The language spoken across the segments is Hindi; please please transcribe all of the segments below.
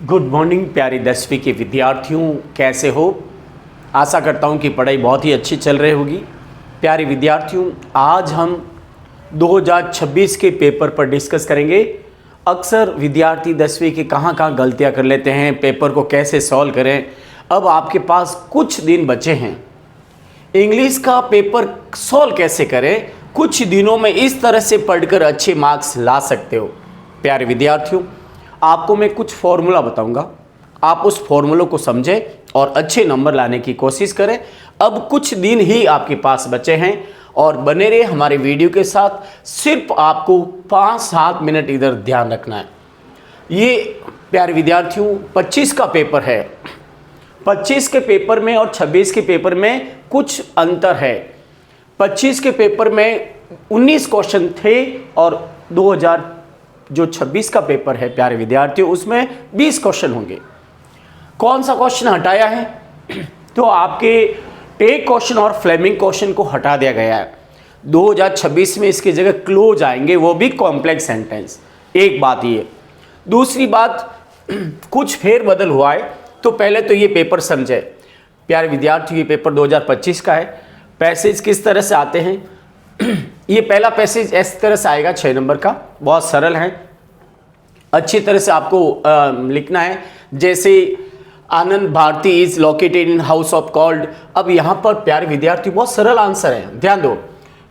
गुड मॉर्निंग प्यारे 10वीं के विद्यार्थियों, कैसे हो। आशा करता हूँ कि पढ़ाई बहुत ही अच्छी चल रही होगी। प्यारे विद्यार्थियों, आज हम 2026 के पेपर पर डिस्कस करेंगे। अक्सर विद्यार्थी 10वीं के कहाँ गलतियाँ कर लेते हैं, पेपर को कैसे सॉल्व करें। अब आपके पास कुछ दिन बचे हैं, इंग्लिश का पेपर सॉल्व कैसे करें, कुछ दिनों में इस तरह से पढ़कर अच्छे मार्क्स ला सकते हो। प्यारे विद्यार्थियों, आपको मैं कुछ फॉर्मूला बताऊंगा, आप उस फॉर्मूलों को समझें और अच्छे नंबर लाने की कोशिश करें। अब कुछ दिन ही आपके पास बचे हैं और बने रहे हमारे वीडियो के साथ। सिर्फ आपको 5-7 मिनट इधर ध्यान रखना है। ये प्यारे विद्यार्थियों 25 का पेपर है। 25 के पेपर में और 26 के पेपर में कुछ अंतर है। 25 के पेपर में 19 क्वेश्चन थे और 2026 का पेपर है प्यारे विद्यार्थियों, उसमें 20 क्वेश्चन होंगे। कौन सा क्वेश्चन हटाया है? तो आपके टेक क्वेश्चन और फ्लेमिंग क्वेश्चन को हटा दिया गया है। 2026 में इसकी जगह क्लोज आएंगे, वो भी कॉम्प्लेक्स सेंटेंस। एक बात ये। दूसरी बात, कुछ फेरबदल हुआ है। तो पहले तो ये पेपर समझे प्यारे विद्यार्थियों, ये पेपर 2025 का है। पैसेज किस तरह से आते हैं? ये पहला पैसेज इस तरह से आएगा, 6 नंबर का, बहुत सरल है। अच्छी तरह से आपको लिखना है। जैसे Anand Bharati is located in house of called. अब यहाँ पर प्यारे विद्यार्थी बहुत सरल आंसर है, ध्यान दो।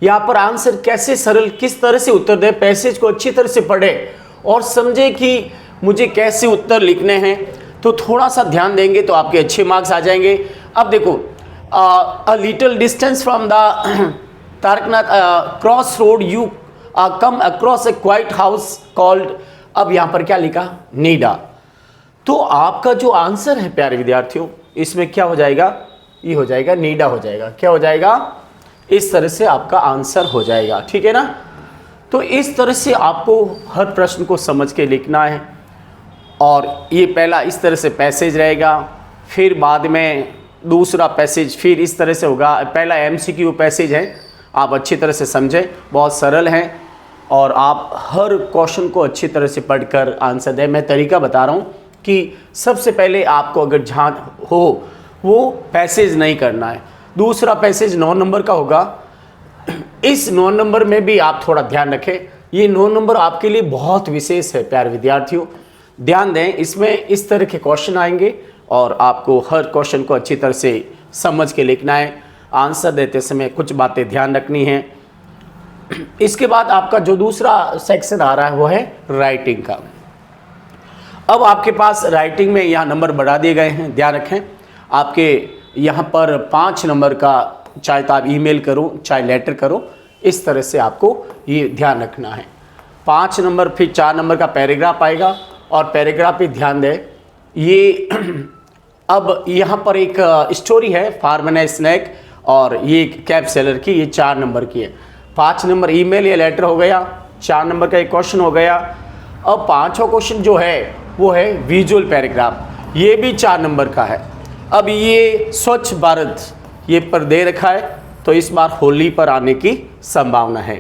यहाँ पर आंसर कैसे सरल, किस तरह से उत्तर दे, पैसेज को अच्छी तरह से पढ़े और समझे कि मुझे कैसे उत्तर लिखने हैं। तो थोड़ा सा ध्यान देंगे तो आपके अच्छे मार्क्स आ जाएंगे। अब देखो, a little distance from the Taraknath cross road you come across A quite house called. अब यहाँ पर क्या लिखा? नीडा। तो आपका जो आंसर है प्यारे विद्यार्थियों, इसमें क्या हो जाएगा? ये हो जाएगा नीडा हो जाएगा। क्या हो जाएगा? इस तरह से आपका आंसर हो जाएगा, ठीक है ना। तो इस तरह से आपको हर प्रश्न को समझ के लिखना है। और ये पहला इस तरह से पैसेज रहेगा, फिर बाद में दूसरा पैसेज फिर इस तरह से होगा। पहला MCQ पैसेज है, आप अच्छी तरह से समझें, बहुत सरल हैं और आप हर क्वेश्चन को अच्छी तरह से पढ़कर आंसर दें। मैं तरीका बता रहा हूँ कि सबसे पहले आपको अगर जहाँ हो वो पैसेज नहीं करना है। दूसरा पैसेज 9 नंबर का होगा। इस 9 नंबर में भी आप थोड़ा ध्यान रखें। ये 9 नंबर आपके लिए बहुत विशेष है प्यारे विद्यार्थियों, ध्यान दें। इसमें इस तरह के क्वेश्चन आएंगे और आपको हर क्वेश्चन को अच्छी तरह से समझ के लिखना है। आंसर देते समय कुछ बातें ध्यान रखनी है। इसके बाद आपका जो दूसरा सेक्शन आ रहा है वो है राइटिंग का। अब आपके पास राइटिंग में यहाँ नंबर बढ़ा दिए गए हैं, ध्यान रखें। आपके यहाँ पर 5 नंबर का, चाहे तो आप ईमेल करो चाहे लेटर करो, इस तरह से आपको ये ध्यान रखना है। 5 नंबर, फिर 4 नंबर का पैराग्राफ आएगा और पैराग्राफ पे ध्यान दें। ये अब यहाँ पर एक स्टोरी है, फार्मर एंड स्नैक, और ये कैब सेलर की, ये 4 नंबर की है। 5 नंबर ईमेल या लेटर हो गया, 4 नंबर का एक क्वेश्चन हो गया। अब 5वां क्वेश्चन जो है वो है विजुअल पैराग्राफ, ये भी 4 नंबर का है। अब ये स्वच्छ भारत ये पर दे रखा है, तो इस बार होली पर आने की संभावना है।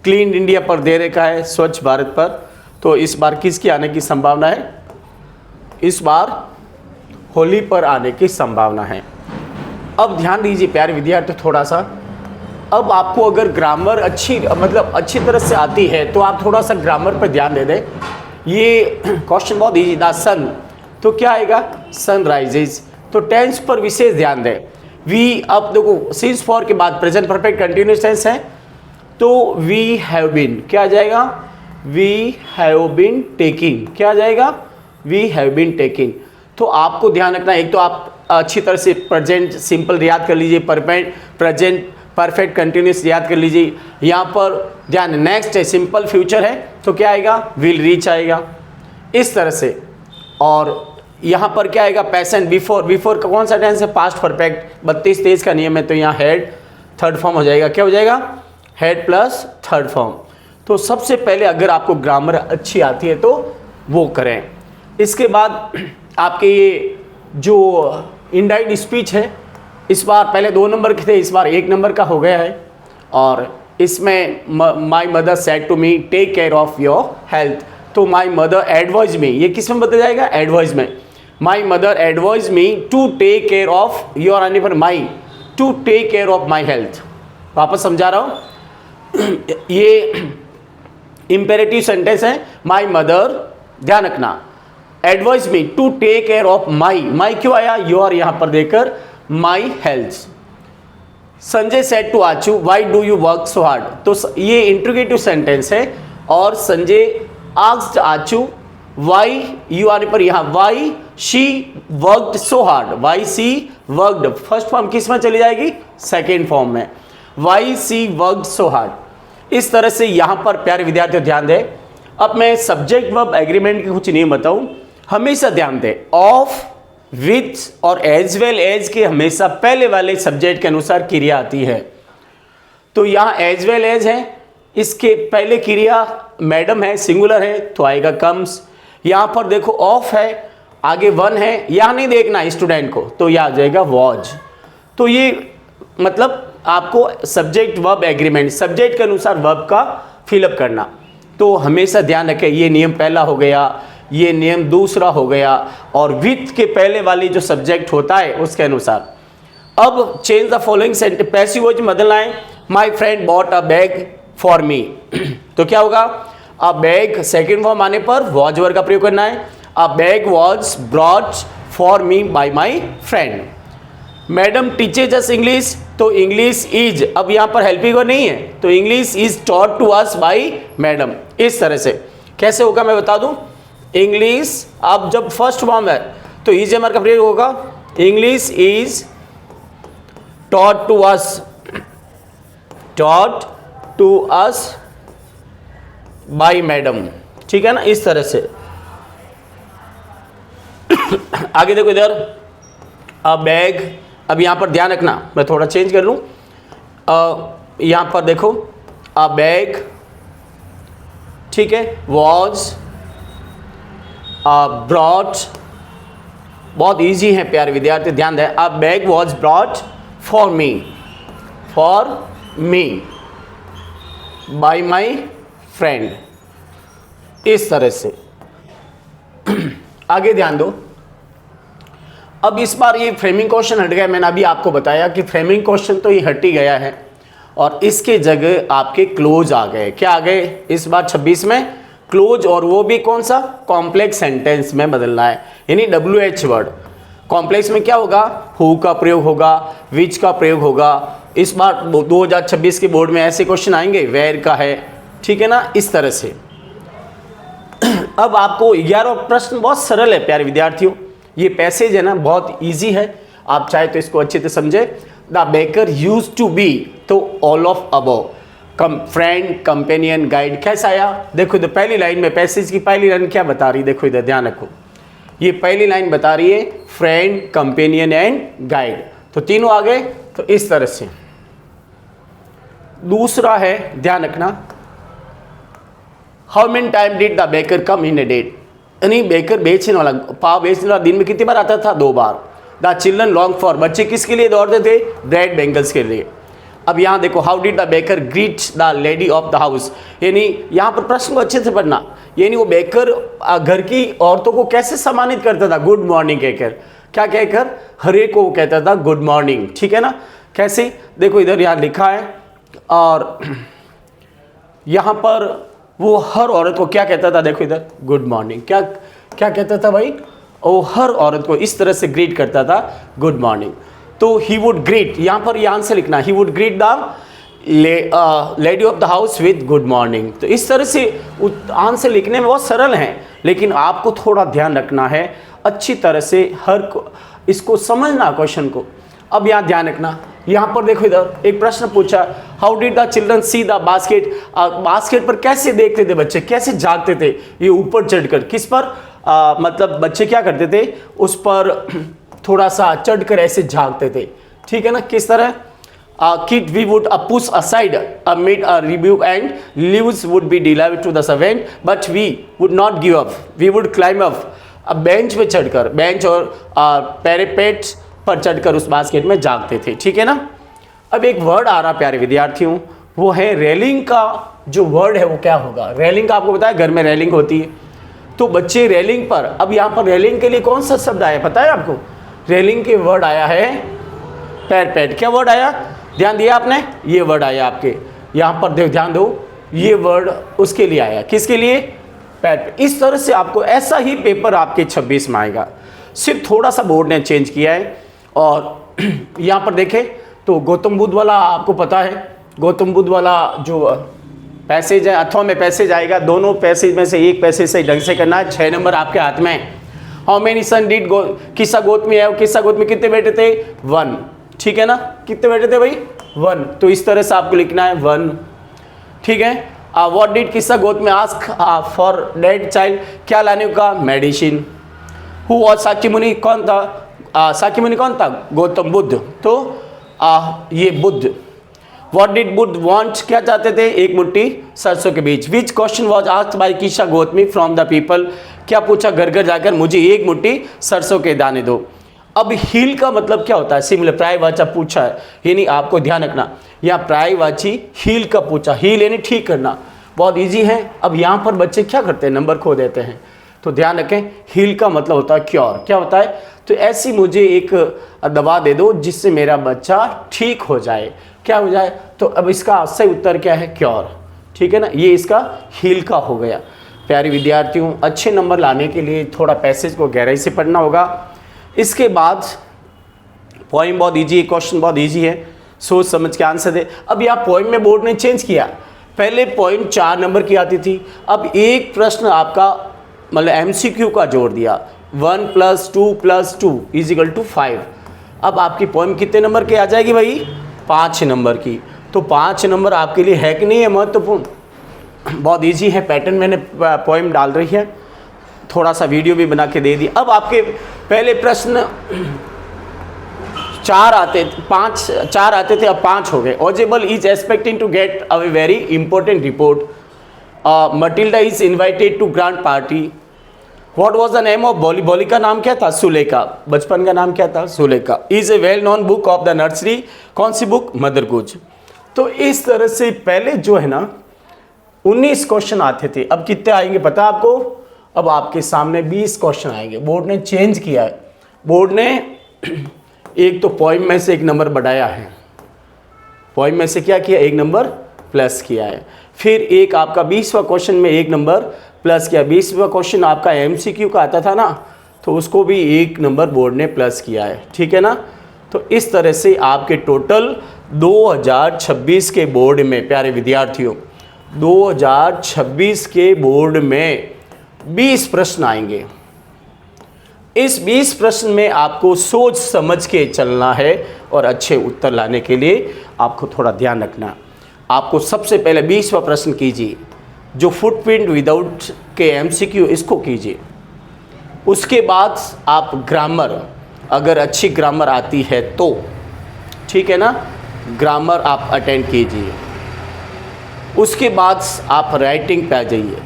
क्लीन इंडिया पर दे रखा है, स्वच्छ भारत पर, तो इस बार किसकी आने की संभावना है? इस बार होली पर आने की संभावना है। अब ध्यान दीजिए प्यारे विद्यार्थी थोड़ा सा। अब आपको अगर ग्रामर अच्छी अच्छी तरह से आती है तो आप थोड़ा सा ग्रामर पर ध्यान दे दें। ये क्वेश्चन बहुत ईजी था, सन, तो क्या आएगा? सनराइजेज। तो टेंस पर विशेष ध्यान दें। वी, अब देखो सिंस फॉर के बाद प्रेजेंट परफेक्ट कंटिन्यूअस टेंस है, तो वी हैव बीन, क्या आ जाएगा? We have been taking. क्या आ जाएगा? We have been taking. तो आपको ध्यान रखना, एक तो आप अच्छी तरह से प्रेजेंट सिंपल याद कर लीजिए, प्रेजेंट परफेक्ट कंटिन्यूअस याद कर लीजिए। यहाँ पर ध्यान, नेक्स्ट है सिंपल फ्यूचर है, तो क्या आएगा? विल रीच आएगा, इस तरह से। और यहाँ पर क्या आएगा? Patient, before. बिफोर का कौन सा टेंस है? Past perfect. 32-23 का नियम है, तो यहाँ हेड थर्ड फॉर्म हो जाएगा। क्या हो जाएगा? Head plus third form. तो सबसे पहले अगर आपको ग्रामर अच्छी आती है तो वो करें। इसके बाद आपके ये जो इंडायरेक्ट स्पीच है, इस बार पहले 2 नंबर के थे, इस बार 1 नंबर का हो गया है। और इसमें my mother said to me take care of your health, तो माई मदर एडवाइज मी, ये किस में बदल जाएगा? एडवाइज में। My mother advise me to take care of, your आने पर my, to take care of my health. वापस समझा रहा हूँ, ये इंपेरेटिव सेंटेंस है। माई मदर, ध्यान रखना, advise me to take care of my, my क्यों आया? योर यहाँ पर देकर my health. Sanjay said to Achu why do you work so hard, तो ये इंट्रोगेटिव सेंटेंस है और Sanjay asked Achu why, you आने पर यहाँ why she worked so hard, why she worked, first form किस में चली जाएगी? सेकेंड फॉर्म में, why she worked so hard. इस तरह से यहाँ पर प्यारे विद्यार्थियों ध्यान दें। अब मैं सब्जेक्ट वर्ब एग्रीमेंट के कुछ नियम बताऊँ, हमेशा ध्यान दें। ऑफ, विथ और एज वेल एज के हमेशा पहले वाले सब्जेक्ट के अनुसार क्रिया आती है। तो यहाँ एज वेल एज है, इसके पहले क्रिया मैडम है, सिंगुलर है तो आएगा कम्स। यहाँ पर देखो ऑफ है, आगे वन है, यहाँ नहीं देखना स्टूडेंट को, तो यह आ जाएगा वॉज। तो ये मतलब आपको सब्जेक्ट वर्ब एग्रीमेंट, सब्जेक्ट के अनुसार वर्ब का फिलअप करना। तो हमेशा ध्यान रखें, ये नियम पहला हो गया, ये नियम दूसरा हो गया, और विथ के पहले वाली जो सब्जेक्ट होता है उसके अनुसार। अब change the following sentence, passive voice बदलना है। My friend bought a bag for me, तो क्या होगा? अ बैग सेकेंड फॉर्म आने पर वॉज वर्ब का प्रयोग करना है। A bag was brought for me by my friend. Madam teaches us English, तो इंग्लिश इज, अब यहाँ पर हेल्पिंग वर्ब नहीं है, तो English is taught to us by madam. इस तरह से कैसे होगा मैं बता दूं। इंग्लिश, अब जब फर्स्ट फॉर्म है तो इज एमआर का प्रयोग होगा। English is taught to us, taught to us by madam, ठीक है ना, इस तरह से। आगे देखो इधर, अ बैग, अब यहां पर ध्यान रखना, मैं थोड़ा चेंज कर लूं। यहां पर देखो अ बैग, ठीक है, वॉज ब्रॉट, बहुत इजी है प्यारे विद्यार्थी, ध्यान दें। अ bag was brought for me, for me by my friend, इस तरह से। आगे ध्यान दो, अब इस बार ये फ्रेमिंग क्वेश्चन हट गया। मैंने अभी आपको बताया कि फ्रेमिंग क्वेश्चन तो ये हट ही गया है और इसके जगह आपके क्लोज आ गए। क्या आ गए इस बार 26 में? क्लोज, और वो भी कौन सा? कॉम्प्लेक्स सेंटेंस में बदलना है, यानी WH वर्ड। कॉम्प्लेक्स में क्या होगा? हु का प्रयोग होगा, विच का प्रयोग होगा। इस बार 2026 के बोर्ड में ऐसे क्वेश्चन आएंगे, वेयर का है, ठीक है ना, इस तरह से। अब आपको 11वां प्रश्न बहुत सरल है प्यारे विद्यार्थियों, ये पैसेज है ना बहुत इजी है, आप चाहे तो इसको अच्छे से समझे। The baker used to be, तो all of above, friend, companion, guide. कैसा आया? देखो इधर पहली लाइन में, पैसेज की पहली लाइन क्या बता रही है? देखो इधर ध्यान रखो, ये पहली लाइन बता रही है फ्रेंड, कंपेनियन एंड गाइड, तो तीनों आ गए। तो इस तरह से दूसरा है, ध्यान रखना, how many time did the baker come in a day, यानी बेकर बेचने वाला, पाव बेचने वाला दिन में कितनी बार आता था? 2 बार। द चिल्ड्रन लॉन्ग फॉर, बच्चे किसके लिए दौड़ते थे? ब्रेड बेंगल्स के लिए। अब यहाँ देखो, how did the baker greet the lady of the house, यानी यहाँ पर प्रश्न को अच्छे से पढ़ना, यानी वो बेकर घर की औरतों को कैसे सम्मानित करता था? गुड मॉर्निंग कहकर, क्या कहकर? हर एक को कहता था गुड मॉर्निंग, ठीक है ना। कैसे? देखो इधर यहाँ लिखा है, और यहाँ पर वो हर औरत को क्या कहता था? देखो इधर, गुड मॉर्निंग। क्या क्या कहता था भाई? वो हर औरत को इस तरह से ग्रीट करता था, गुड मॉर्निंग। तो ही वुड ग्रीट, यहाँ पर ये आंसर लिखना, he would greet the lady of the house with good morning. तो इस तरह से आंसर लिखने में बहुत सरल हैं, लेकिन आपको थोड़ा ध्यान रखना है, अच्छी तरह से इसको समझना क्वेश्चन को। अब यहाँ ध्यान रखना, यहाँ पर देखो इधर एक प्रश्न पूछा, how did the children see the basket, basket पर कैसे देखते थे बच्चे, कैसे जागते थे? ये ऊपर चढ़कर, किस पर? मतलब बच्चे क्या करते थे? उस पर थोड़ा सा चढ़कर ऐसे झांकते थे, ठीक है ना, किस तरह? Kid we would push aside amid a rebuke and leaves would be delivered to the servant, but we would not give up. We would climb up. अब बेंच पे चढ़कर, बेंच और पैरापेट पर चढ़कर उस बास्केट में जागते थे, ठीक है ना। अब एक वर्ड आ रहा प्यारे विद्यार्थियों, वो है रेलिंग का जो वर्ड है वो क्या होगा। रेलिंग का आपको पता है, घर में रेलिंग होती है, तो बच्चे रेलिंग पर, अब यहाँ पर रेलिंग के लिए कौन सा शब्द आया पता है आपको? रेलिंग के वर्ड आया है पैरपेट। क्या वर्ड आया, ध्यान दिया आपने? ये वर्ड आया आपके यहाँ पर, ध्यान दो, ये वर्ड उसके लिए आया, किसके लिए? पैरपेट। इस तरह से आपको ऐसा ही पेपर आपके 26 में आएगा, सिर्फ थोड़ा सा बोर्ड ने चेंज किया है। और यहाँ पर देखें तो गौतम बुद्ध वाला आपको पता है, गौतम बुद्ध वाला जो पैसेज है, अथवा में पैसेज आएगा, दोनों पैसेज में से एक पैसेज सही ढंग से करना है। 6 नंबर आपके हाथ में। हाउ मेनी सन डिड किस्सा गोत्मी है, किस्सा गोत्मी कितने बेटे थे? 1, ठीक है ना? कितने बेटे थे भाई? 1। तो इस तरह से आपको लिखना है 1, ठीक है। व्हाट डिड किस्सा गोत्मी आस्क फॉर डेड चाइल्ड, क्या लाने का? मेडिसिन। हु वॉज साक्य मुनि, कौन था साक्य मुनि? कौन था? गौतम बुद्ध। तो ये Buddha. What did Buddha want, क्या चाहते थे? एक मुट्ठी सरसों के बीज। Which question was asked by किस्सा गोत्मी from the people, क्या पूछा घर घर जाकर? मुझे एक मुट्ठी सरसों के दाने दो। अब हील का मतलब क्या होता है? सिमिलर पर्यायवाची पूछा है, यानी आपको ध्यान रखना, यहाँ पर्यायवाची हील का पूछा, हील यानी ठीक करना, बहुत इजी है। अब यहाँ पर बच्चे क्या करते हैं? नंबर खो देते हैं, तो ध्यान रखें, हील का मतलब होता है क्योर। क्या होता है? तो ऐसी मुझे एक दवा दे दो जिससे मेरा बच्चा ठीक हो जाए, क्या हो जाए? तो अब इसका सही उत्तर क्या है? क्योर, ठीक है ना? ये इसका हील का हो गया। प्यारे विद्यार्थियों, अच्छे नंबर लाने के लिए थोड़ा पैसेज को गहराई से पढ़ना होगा। इसके बाद पोइम बहुत ईजी है, क्वेश्चन बहुत ईजी है, सोच समझ के आंसर दे। अब यहाँ पोइम में बोर्ड ने चेंज किया, पहले पोइम 4 नंबर की आती थी, अब एक प्रश्न आपका मतलब MCQ का जोड़ दिया, 1 + 2 + 2 = 5। अब आपकी पोइम कितने नंबर की आ जाएगी भाई? 5 नंबर की। तो 5 नंबर आपके लिए है कि नहीं है महत्वपूर्ण? बहुत इजी है, पैटर्न मैंने पोइम डाल रही है, थोड़ा सा वीडियो भी बना के दे दी। अब आपके पहले प्रश्न 4 आते थे, अब 5 हो गए। ओजेबल is expecting to get a very important report, Matilda is invited to grand party. What was the name of Bolly, Bolly का नाम क्या था? सुलेखा। बचपन का नाम क्या था? Sulekha. Is a well known book of the nursery, कौन सी बुक? मदर गुज। तो इस तरह से पहले जो है ना 19 क्वेश्चन आते थे, अब कितने आएंगे पता है आपको? अब आपके सामने 20 क्वेश्चन आएंगे। बोर्ड ने चेंज किया है, बोर्ड ने एक तो पोइम में से 1 नंबर बढ़ाया है, पोइम में से क्या किया? 1 नंबर प्लस किया है। फिर एक आपका 20वां क्वेश्चन में 1 नंबर प्लस किया। 20वां क्वेश्चन आपका MCQ का आता था ना, तो उसको भी 1 नंबर बोर्ड ने प्लस किया है, ठीक है ना? तो इस तरह से आपके टोटल 2026 के बोर्ड में, प्यारे विद्यार्थियों, 2026 के बोर्ड में 20 प्रश्न आएंगे। इस 20 प्रश्न में आपको सोच समझ के चलना है और अच्छे उत्तर लाने के लिए आपको थोड़ा ध्यान रखना। आपको सबसे पहले 20वां प्रश्न कीजिए, जो फुटप्रिंट विदाउट के MCQ, इसको कीजिए। उसके बाद आप ग्रामर, अगर अच्छी ग्रामर आती है तो, ठीक है ना, ग्रामर आप अटेंड कीजिए। उसके बाद आप राइटिंग पे आ जाइए,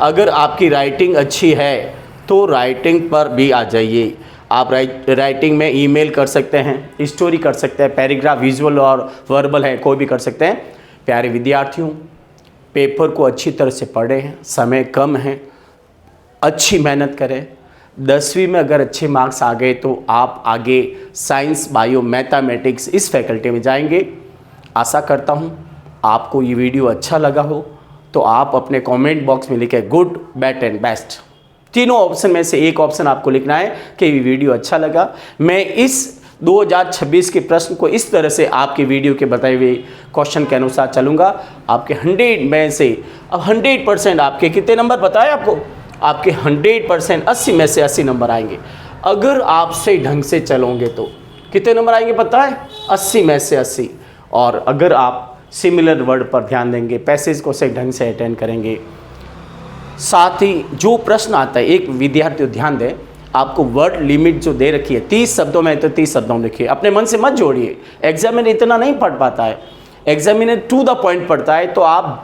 अगर आपकी राइटिंग अच्छी है तो राइटिंग पर भी आ जाइए। आप राइटिंग में ईमेल कर सकते हैं, स्टोरी कर सकते हैं, पैराग्राफ विजुअल और वर्बल है, कोई भी कर सकते हैं। प्यारे विद्यार्थियों, पेपर को अच्छी तरह से पढ़ें, समय कम है, अच्छी मेहनत करें। 10वीं में अगर अच्छे मार्क्स आ गए तो आप आगे साइंस, बायो, मैथमेटिक्स इस फैकल्टी में जाएंगे। आशा करता हूँ आपको ये वीडियो अच्छा लगा हो, तो आप अपने कमेंट बॉक्स में लिखें गुड, बैड एंड बेस्ट। तीनों ऑप्शन में से एक ऑप्शन आपको लिखना है कि ये वीडियो अच्छा लगा। मैं इस 2026 के प्रश्न को इस तरह से आपके वीडियो के बताए हुए क्वेश्चन के अनुसार चलूँगा। आपके 100 में से अब 100% आपके कितने नंबर पता है आपको? आपके 100% 80 में से 80 नंबर आएंगे। अगर आप सही ढंग से चलोगे तो कितने नंबर आएंगे पता है? 80 में से 80। और अगर आप सिमिलर वर्ड पर ध्यान देंगे, पैसेज को सही ढंग से अटेंड करेंगे, साथ ही जो प्रश्न आता है, एक विद्यार्थी ध्यान दें, आपको वर्ड लिमिट जो दे रखी है 30 शब्दों में, तो 30 शब्दों में लिखिए, अपने मन से मत जोड़िए। एग्जामिनर इतना नहीं पढ़ पाता है, एग्जामिनर टू द पॉइंट पढ़ता है। तो आप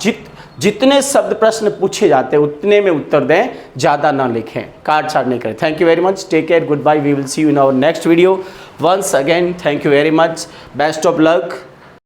जितने शब्द प्रश्न पूछे जाते हैं उतने में उत्तर दें, ज़्यादा ना लिखें, काट छाट नहीं करें। Thank you very much, take care, goodbye, we will see you in our next video. Once again thank you very much, best of luck.